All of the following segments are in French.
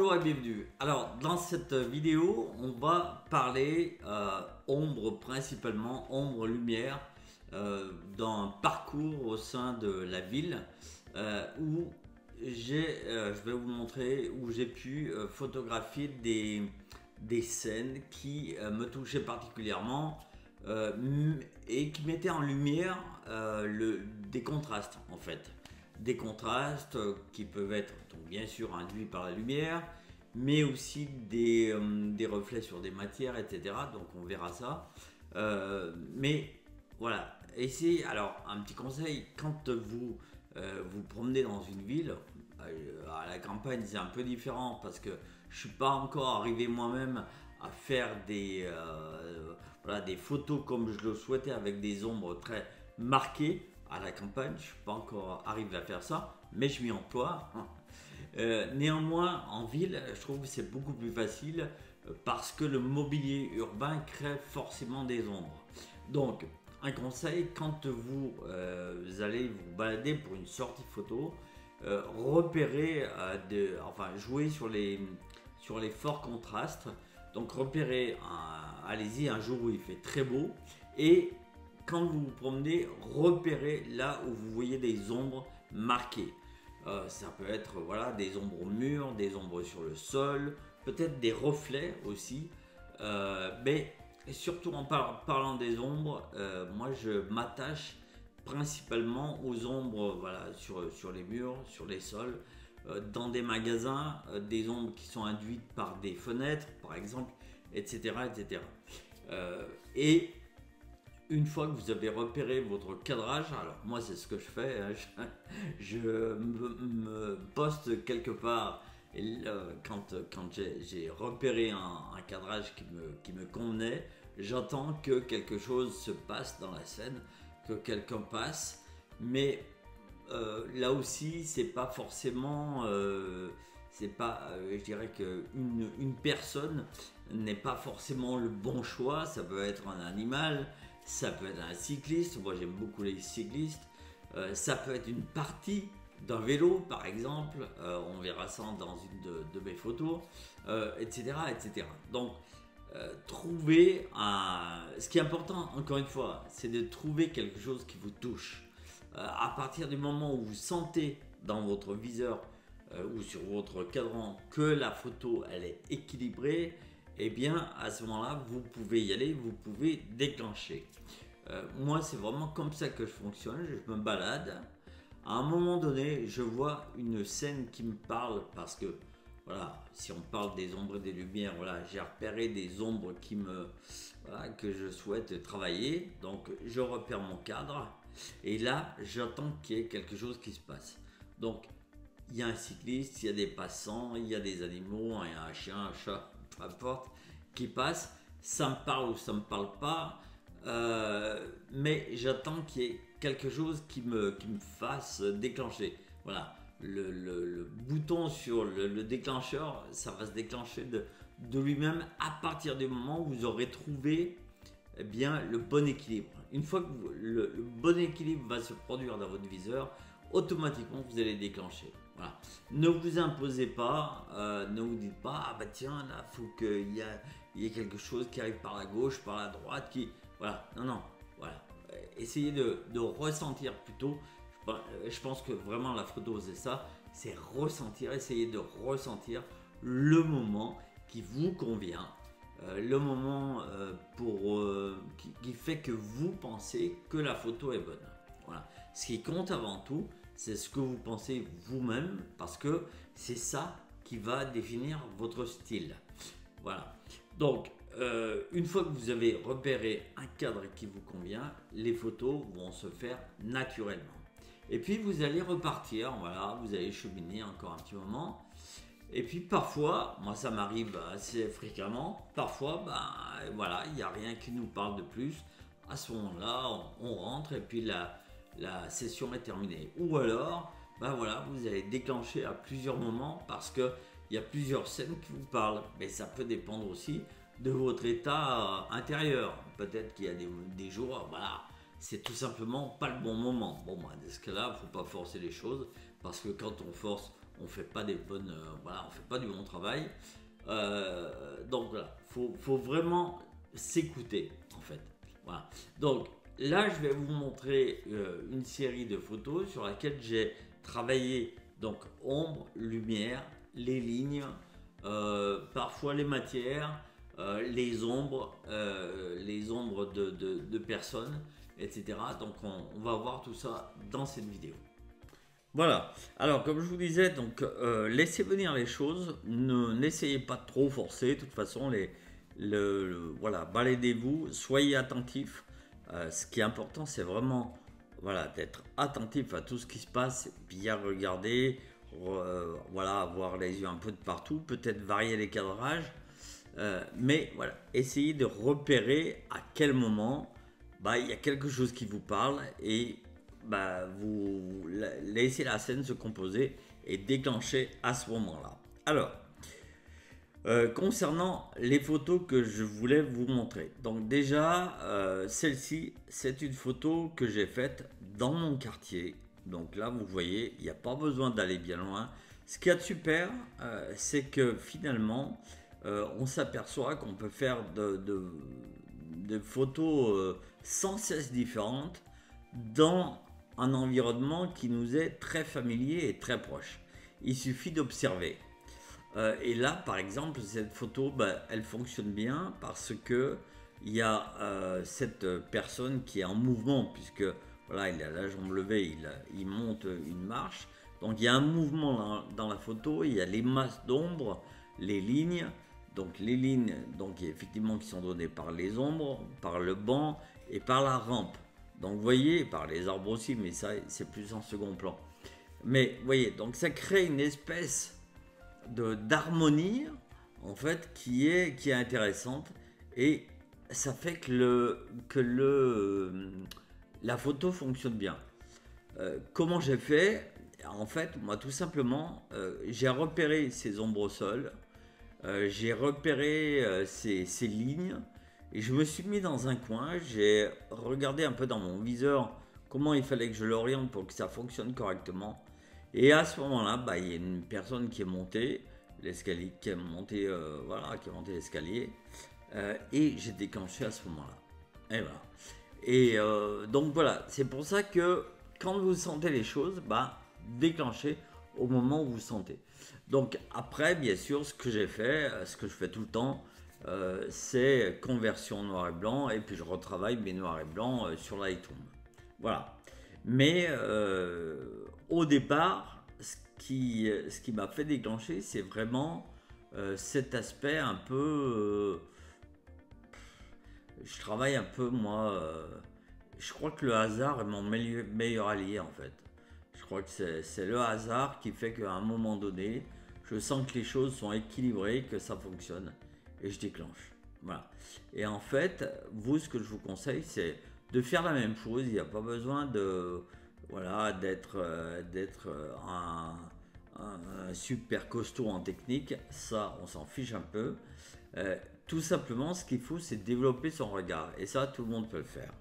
Bonjour et bienvenue. Alors dans cette vidéo on va parler ombre, principalement ombre-lumière dans un parcours au sein de la ville où je vais vous montrer où j'ai pu photographier des scènes qui me touchaient particulièrement et qui mettaient en lumière des contrastes en fait. Des contrastes qui peuvent être donc bien sûr induits par la lumière, mais aussi des reflets sur des matières, etc. Donc on verra ça. Mais voilà, essayez. Alors un petit conseil, quand vous vous promenez dans une ville, à la campagne c'est un peu différent parce que je suis pas encore arrivé moi-même à faire voilà, des photos comme je le souhaitais avec des ombres très marquées. À la campagne, je ne suis pas encore arrivé à faire ça, mais je m'y emploie. Néanmoins, en ville, je trouve que c'est beaucoup plus facile parce que le mobilier urbain crée forcément des ombres. Donc, un conseil, quand vous allez vous balader pour une sortie photo, repérez, enfin jouez sur les forts contrastes. Donc repérez, allez-y un jour où il fait très beau et quand vous vous promenez, repérez là où vous voyez des ombres marquées. Ça peut être voilà, des ombres au mur, des ombres sur le sol, peut-être des reflets aussi. Mais surtout en parlant des ombres, moi je m'attache principalement aux ombres voilà, sur les murs, sur les sols, dans des magasins, des ombres qui sont induites par des fenêtres par exemple, etc. etc. Et une fois que vous avez repéré votre cadrage, alors moi c'est ce que je fais, hein, je me poste quelque part et quand j'ai repéré un cadrage qui me convenait, j'attends que quelque chose se passe dans la scène, que quelqu'un passe, mais là aussi c'est pas forcément, je dirais qu'une personne n'est pas forcément le bon choix, ça peut être un animal. Ça peut être un cycliste, moi j'aime beaucoup les cyclistes, ça peut être une partie d'un vélo par exemple, on verra ça dans une de mes photos, etc., etc. Donc ce qui est important encore une fois, c'est de trouver quelque chose qui vous touche. À partir du moment où vous sentez dans votre viseur ou sur votre cadran que la photo elle est équilibrée, et bien à ce moment-là, vous pouvez y aller, vous pouvez déclencher. Moi, c'est vraiment comme ça que je fonctionne, je me balade. À un moment donné, je vois une scène qui me parle parce que, voilà, si on parle des ombres et des lumières, voilà, j'ai repéré des ombres voilà, que je souhaite travailler. Donc, je repère mon cadre et là, j'attends qu'il y ait quelque chose qui se passe. Donc, il y a un cycliste, il y a des passants, il y a des animaux, il y a un chien, un chat, peu importe, qui passe, ça me parle ou ça me parle pas, mais j'attends qu'il y ait quelque chose qui me fasse déclencher. Voilà, le bouton sur le déclencheur, ça va se déclencher de lui-même à partir du moment où vous aurez trouvé eh bien, le bon équilibre. Une fois que le bon équilibre va se produire dans votre viseur, automatiquement vous allez déclencher. Voilà. Ne vous imposez pas, ne vous dites pas ah bah tiens là faut qu'il y ait quelque chose qui arrive par la gauche, par la droite, voilà, non, voilà. Essayez de ressentir plutôt. Je pense que vraiment la photo c'est ça, c'est ressentir, essayez de ressentir le moment qui vous convient. Le moment qui fait que vous pensez que la photo est bonne. Voilà. Ce qui compte avant tout, c'est ce que vous pensez vous-même, parce que c'est ça qui va définir votre style. Voilà. Donc, une fois que vous avez repéré un cadre qui vous convient, les photos vont se faire naturellement. Et puis, vous allez repartir, voilà, vous allez cheminer encore un petit moment. Et puis parfois, moi ça m'arrive assez fréquemment, parfois voilà, il n'y a rien qui nous parle de plus. À ce moment-là, on rentre et puis la session est terminée. Ou alors, voilà, vous allez déclencher à plusieurs moments parce qu'il y a plusieurs scènes qui vous parlent. Mais ça peut dépendre aussi de votre état intérieur. Peut-être qu'il y a des jours, voilà, c'est tout simplement pas le bon moment. Bon, dans ce cas-là, il ne faut pas forcer les choses parce que quand on force, on fait pas des bonnes, voilà, on fait pas du bon travail. Donc voilà, faut vraiment s'écouter en fait. Voilà. Donc là, je vais vous montrer une série de photos sur laquelle j'ai travaillé donc ombre, lumière, les lignes, parfois les matières, les ombres de personnes, etc. Donc on va voir tout ça dans cette vidéo. Voilà, alors comme je vous disais, donc laissez venir les choses, n'essayez pas de trop forcer, de toute façon, voilà, baladez-vous, soyez attentifs. Ce qui est important, c'est vraiment voilà, d'être attentif à tout ce qui se passe, bien regarder, voilà, avoir les yeux un peu de partout, peut-être varier les cadrages, mais voilà, essayez de repérer à quel moment bah, il y a quelque chose qui vous parle et bah, vous laissez la scène se composer et déclencher à ce moment-là. Alors, concernant les photos que je voulais vous montrer. Donc déjà, celle-ci, c'est une photo que j'ai faite dans mon quartier. Donc là, vous voyez, il n'y a pas besoin d'aller bien loin. Ce qu'il y a de super, c'est que finalement, on s'aperçoit qu'on peut faire de photos sans cesse différentes dans un environnement qui nous est très familier et très proche. Il suffit d'observer. Et là, par exemple, cette photo, bah, elle fonctionne bien parce que il y a cette personne qui est en mouvement, puisque voilà, il a la jambe levée, il monte une marche. Donc il y a un mouvement dans la photo, il y a les masses d'ombre, les lignes. Donc les lignes, donc effectivement, qui sont données par les ombres, par le banc et par la rampe. Donc vous voyez, par les arbres aussi, mais ça c'est plus en second plan. Mais vous voyez, donc ça crée une espèce d'harmonie en fait qui est intéressante et ça fait la photo fonctionne bien. Comment j'ai fait? En fait, moi tout simplement, j'ai repéré ces ombres au sol, j'ai repéré ces lignes et je me suis mis dans un coin, j'ai regardé un peu dans mon viseur comment il fallait que je l'oriente pour que ça fonctionne correctement. Et à ce moment-là, bah, il y a une personne qui est montée l'escalier, voilà, qui est monté l'escalier, et j'ai déclenché à ce moment-là. Et voilà. Et donc voilà, c'est pour ça que quand vous sentez les choses, bah, déclenchez au moment où vous sentez. Donc après, bien sûr, ce que j'ai fait, ce que je fais tout le temps, c'est conversion noir et blanc, et puis je retravaille mes noirs et blancs sur Lightroom. Voilà. Mais au départ, ce qui m'a fait déclencher, c'est vraiment cet aspect un peu... je travaille un peu, moi... je crois que le hasard est mon meilleur allié, en fait. Je crois que c'est le hasard qui fait qu'à un moment donné, je sens que les choses sont équilibrées, que ça fonctionne, et je déclenche. Voilà. Et en fait, vous, ce que je vous conseille, c'est de faire la même chose. Il n'y a pas besoin de, voilà, d'être un super costaud en technique. Ça, on s'en fiche un peu. Tout simplement, ce qu'il faut, c'est développer son regard. Et ça, tout le monde peut le faire.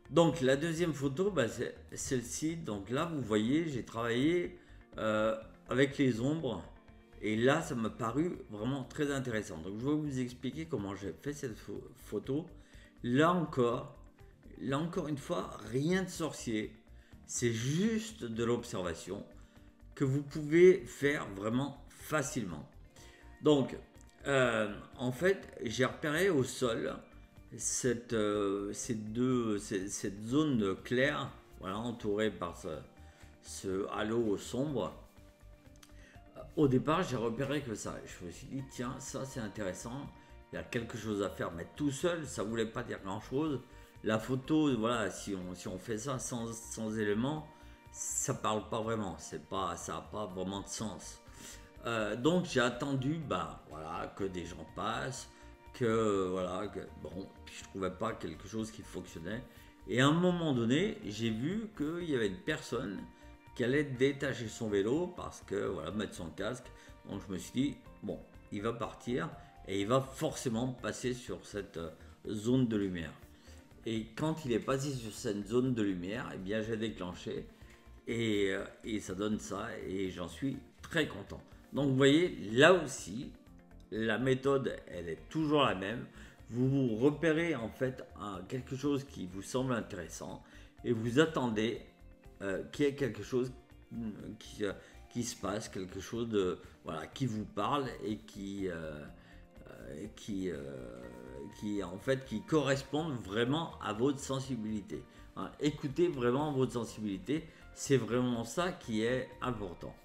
Donc, la deuxième photo, bah, c'est celle-ci. Donc là, vous voyez, j'ai travaillé avec les ombres. Et là, ça m'a paru vraiment très intéressant. Donc, je vais vous expliquer comment j'ai fait cette photo. Là encore une fois, rien de sorcier. C'est juste de l'observation que vous pouvez faire vraiment facilement. Donc, en fait, j'ai repéré au sol cette zone claire, voilà, entourée par ce halo sombre. Au départ, j'ai repéré que ça. Je me suis dit, tiens, ça c'est intéressant. Il y a quelque chose à faire, mais tout seul, ça voulait pas dire grand-chose. La photo, voilà, si on fait ça sans éléments, ça parle pas vraiment. Ça n'a pas vraiment de sens. Donc j'ai attendu, bah voilà, que des gens passent, bon, puis je trouvais pas quelque chose qui fonctionnait. Et à un moment donné, j'ai vu qu'il y avait une personne qui allait détacher son vélo parce que voilà, mettre son casque. Donc je me suis dit, bon, il va partir et il va forcément passer sur cette zone de lumière. Et quand il est passé sur cette zone de lumière, eh bien j'ai déclenché et ça donne ça et j'en suis très content. Donc vous voyez, là aussi, la méthode, elle est toujours la même. Vous repérez en fait quelque chose qui vous semble intéressant et vous attendez qu'il y ait quelque chose qui se passe, quelque chose de, voilà, qui vous parle et en fait qui correspondent vraiment à votre sensibilité. Hein, écoutez vraiment votre sensibilité, c'est vraiment ça qui est important.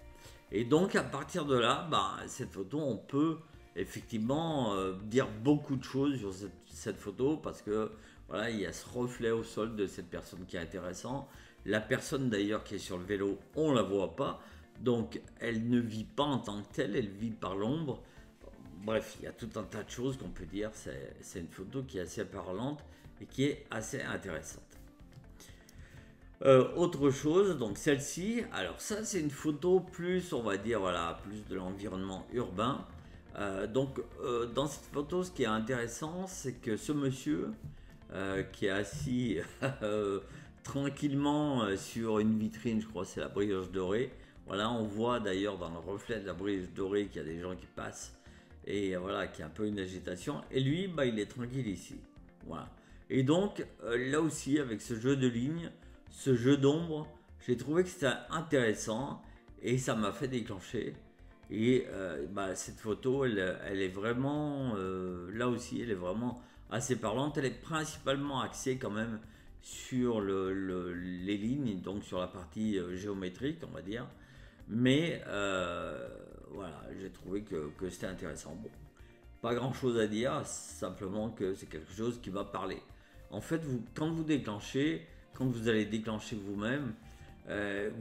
Et donc à partir de là, cette photo, on peut effectivement dire beaucoup de choses sur cette photo parce que voilà, il y a ce reflet au sol de cette personne qui est intéressant. La personne d'ailleurs qui est sur le vélo, on la voit pas, donc elle ne vit pas en tant que telle, elle vit par l'ombre. Bref, il y a tout un tas de choses qu'on peut dire. C'est une photo qui est assez parlante et qui est assez intéressante. Autre chose, donc celle-ci, alors ça c'est une photo plus, on va dire, voilà, plus de l'environnement urbain. Dans cette photo, ce qui est intéressant, c'est que ce monsieur qui est assis tranquillement sur une vitrine, je crois que c'est la brioche dorée. Voilà, on voit d'ailleurs dans le reflet de la brioche dorée qu'il y a des gens qui passent et voilà, qu'il y a un peu une agitation. Et lui, il est tranquille ici. Voilà. Et donc, là aussi, avec ce jeu de lignes, ce jeu d'ombre, j'ai trouvé que c'était intéressant et ça m'a fait déclencher. Et cette photo, elle est vraiment, là aussi, elle est vraiment assez parlante. Elle est principalement axée quand même sur les lignes, donc sur la partie géométrique, on va dire. Mais voilà, j'ai trouvé que c'était intéressant. Bon, pas grand chose à dire, simplement que c'est quelque chose qui va parler. En fait, quand vous déclenchez, quand vous allez déclencher vous-même,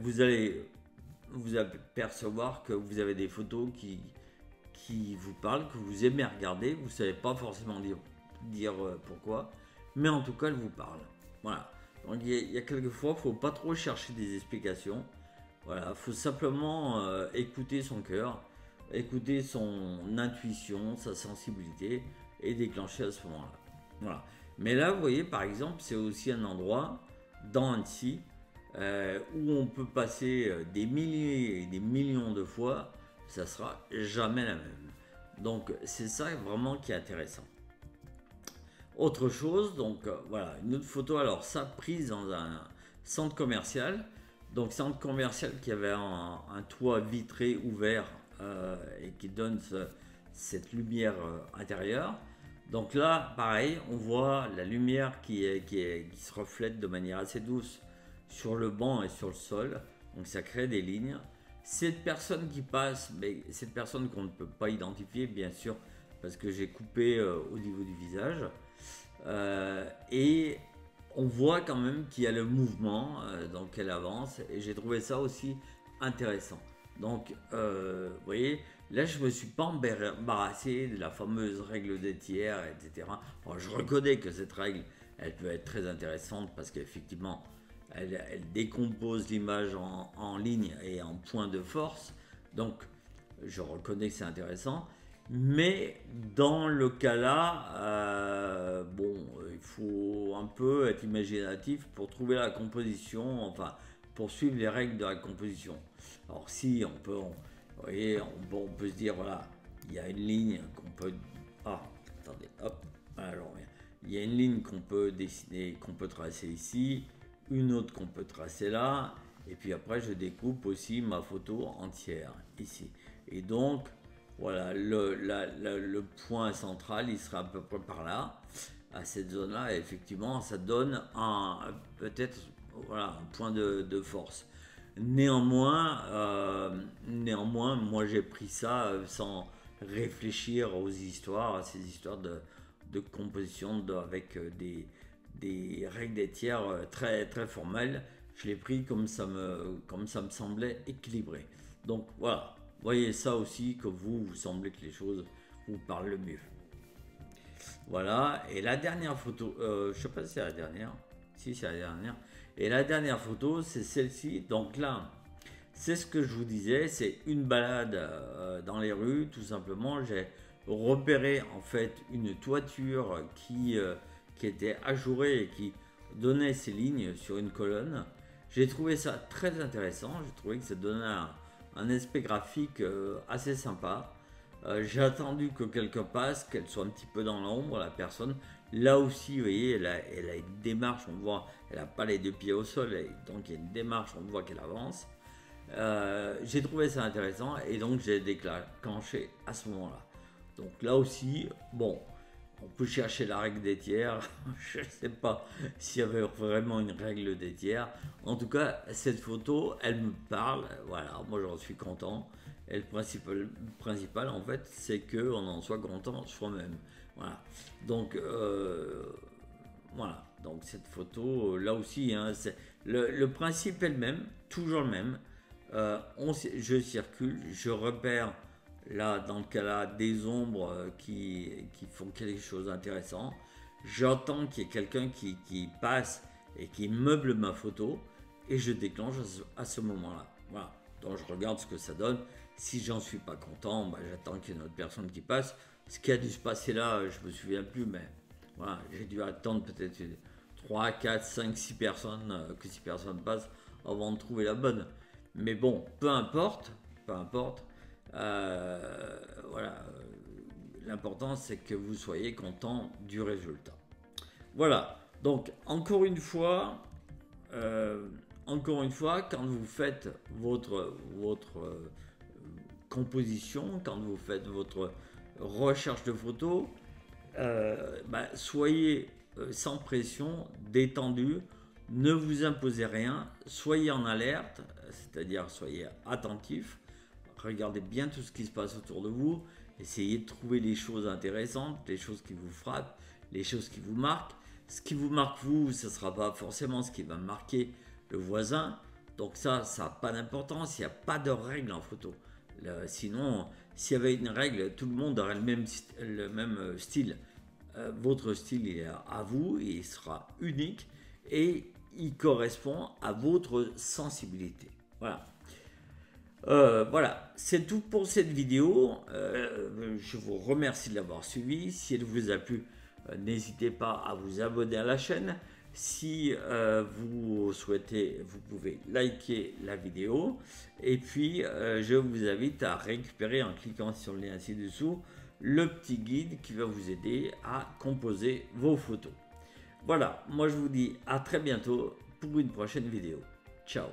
vous allez vous apercevoir que vous avez des photos qui vous parlent, que vous aimez regarder. Vous ne savez pas forcément dire pourquoi, mais en tout cas, elles vous parlent. Voilà. Donc il y a quelques fois, il ne faut pas trop chercher des explications. Voilà, il faut simplement écouter son cœur, écouter son intuition, sa sensibilité et déclencher à ce moment-là. Voilà. Mais là, vous voyez, par exemple, c'est aussi un endroit dans Annecy où on peut passer des milliers et des millions de fois, ça sera jamais la même. Donc c'est ça vraiment qui est intéressant. Autre chose, donc voilà, une autre photo, alors ça prise dans un centre commercial. Donc centre commercial qui avait un toit vitré ouvert et qui donne cette lumière intérieure. Donc là, pareil, on voit la lumière qui se reflète de manière assez douce sur le banc et sur le sol. Donc ça crée des lignes. Cette personne qui passe, mais cette personne qu'on ne peut pas identifier, bien sûr, parce que j'ai coupé au niveau du visage. Et on voit quand même qu'il y a le mouvement, donc elle avance, et j'ai trouvé ça aussi intéressant. Donc, vous voyez, là je me suis pas embarrassé de la fameuse règle des tiers, etc. Alors, je reconnais que cette règle, elle peut être très intéressante parce qu'effectivement, elle décompose l'image en lignes et en points de force. Donc, je reconnais que c'est intéressant. Mais dans le cas là, il faut un peu être imaginatif pour trouver la composition, enfin, pour suivre les règles de la composition. Alors si on peut, vous voyez, on peut se dire, voilà, il y a une ligne qu'on peut... Ah, attendez, hop, alors, il y a une ligne qu'on peut dessiner, qu'on peut tracer ici, une autre qu'on peut tracer là, et puis après je découpe aussi ma photo entière ici. Et donc, voilà, le point central, il sera à peu près par là, à cette zone-là, et effectivement, ça donne peut-être voilà, un point de force. Néanmoins, moi j'ai pris ça sans réfléchir aux histoires, à ces histoires de composition avec des règles des tiers très, très formelles. Je l'ai pris comme ça me semblait équilibré. Donc voilà. Voyez ça aussi, que vous semblez que les choses vous parlent le mieux. Voilà, et la dernière photo, je ne sais pas si c'est la dernière, si c'est la dernière, et la dernière photo c'est celle-ci. Donc là, c'est ce que je vous disais, c'est une balade dans les rues, tout simplement. J'ai repéré en fait une toiture qui était ajourée et qui donnait ses lignes sur une colonne. J'ai trouvé ça très intéressant, j'ai trouvé que ça donnait un aspect graphique assez sympa. J'ai attendu que quelqu'un passe, qu'elle soit un petit peu dans l'ombre, la personne. Là aussi, vous voyez, elle a une démarche, on voit, elle n'a pas les deux pieds au sol, donc il y a une démarche, on voit qu'elle avance. J'ai trouvé ça intéressant et donc j'ai déclenché à ce moment-là. Donc là aussi, bon, on peut chercher la règle des tiers. Je ne sais pas s'il y avait vraiment une règle des tiers. En tout cas, cette photo, elle me parle. Voilà, moi j'en suis content. Et le principal en fait, c'est qu'on en soit content soi-même. Voilà. Donc, voilà. Donc cette photo, là aussi, hein, le principe est le même, toujours le même. Je circule, je repère là dans le cas là des ombres qui font quelque chose d'intéressant. J'entends qu'il y ait quelqu'un qui passe et qui meuble ma photo et je déclenche à ce moment-là. Voilà. Donc je regarde ce que ça donne. Si j'en suis pas content, bah, j'attends qu'il y ait une autre personne qui passe. Ce qui a dû se passer là, je me souviens plus, mais voilà, j'ai dû attendre peut-être 3, 4, 5, 6 personnes, que 6 personnes passent avant de trouver la bonne. Mais bon, peu importe, voilà, l'important c'est que vous soyez content du résultat. Voilà, donc encore une fois, quand vous faites votre composition, quand vous faites votre recherche de photos, soyez sans pression, détendu, ne vous imposez rien, soyez en alerte, c'est-à-dire soyez attentif, regardez bien tout ce qui se passe autour de vous, essayez de trouver les choses intéressantes, les choses qui vous frappent, les choses qui vous marquent. Ce qui vous marque vous, ce ne sera pas forcément ce qui va marquer le voisin, donc ça n'a pas d'importance, il n'y a pas de règle en photo. Sinon, s'il y avait une règle, tout le monde aurait le même style. Votre style il est à vous, il sera unique et il correspond à votre sensibilité. Voilà. Voilà, c'est tout pour cette vidéo. Je vous remercie de l'avoir suivi. Si elle vous a plu, n'hésitez pas à vous abonner à la chaîne. Si vous souhaitez, vous pouvez liker la vidéo. Et puis, je vous invite à récupérer en cliquant sur le lien ci-dessous le petit guide qui va vous aider à composer vos photos. Voilà, moi je vous dis à très bientôt pour une prochaine vidéo. Ciao.